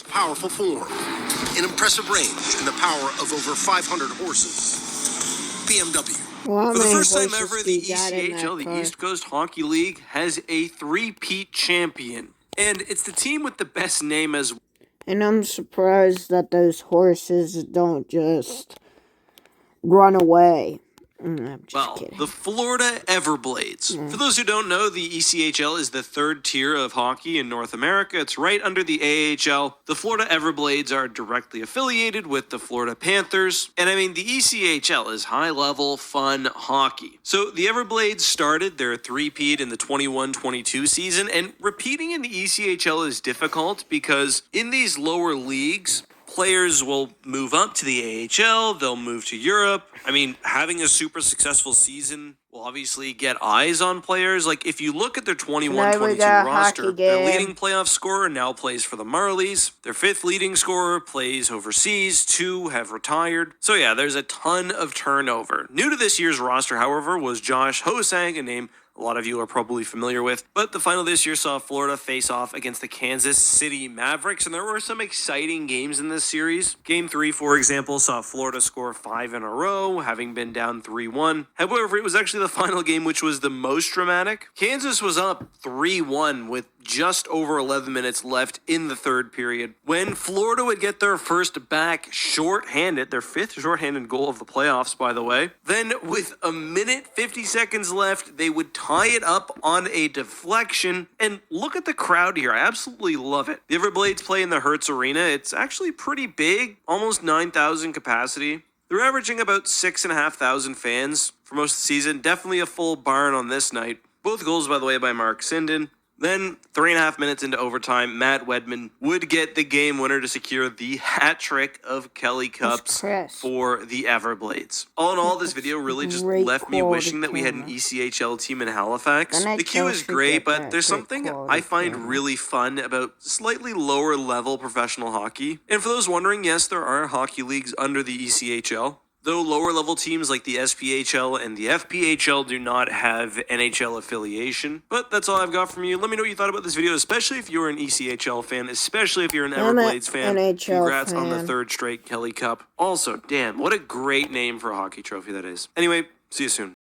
Powerful form, an impressive range, and the power of over 500 horses. BMW. Well, For the first time horses ever, do the you got in ECHL, that the car? East Coast Hockey League, has a three-peat champion. And it's the team with the best name as well. And I'm surprised that those horses don't just run away. I'm just kidding. The Florida Everblades. For those who don't know, the ECHL is the third tier of hockey in North America. It's right under the AHL. The Florida Everblades are directly affiliated with the Florida Panthers. And I mean, the ECHL is high-level, fun hockey. So the Everblades started their three-peat in the 21-22 season, and repeating in the ECHL is difficult because in these lower leagues, players will move up to the AHL, they'll move to Europe. I mean, having a super successful season will obviously get eyes on players. Like, if you look at their 21-22 roster, their leading playoff scorer now plays for the Marlies. Their fifth leading scorer plays overseas. 2 have retired. So yeah, there's a ton of turnover. New to this year's roster, however, was Josh Hosang, a name a lot of you are probably familiar with. But the final this year saw Florida face off against the Kansas City Mavericks, and there were some exciting games in this series. Game 3, for example, saw Florida score 5 in a row, having been down 3-1. However, it was actually the final game which was the most dramatic. Kansas was up 3-1 with just over 11 minutes left in the third period, when Florida would get their first back shorthanded, their fifth shorthanded goal of the playoffs, by the way. Then with a minute 50 seconds left, they would tie it up on a deflection. And look at the crowd here. I absolutely love it. The Everblades play in the Hertz Arena. It's actually pretty big, almost 9,000 capacity. They're averaging about 6,500 fans for most of the season. Definitely a full barn on this night. Both goals, by the way, by Mark Sinden. Then, 3.5 minutes into overtime, Matt Wedman would get the game winner to secure the hat trick of Kelly Cups for the Everblades. All in all, this video really just left me wishing that we had an ECHL team in Halifax. The queue is great, but there's something I find really fun about slightly lower level professional hockey. And for those wondering, yes, there are hockey leagues under the ECHL. Though lower level teams like the SPHL and the FPHL do not have NHL affiliation. But that's all I've got from you. Let me know what you thought about this video, especially if you're an ECHL fan, especially if you're an Everblades fan. Congrats on the third straight Kelly Cup. Also, damn, what a great name for a hockey trophy that is. Anyway, see you soon.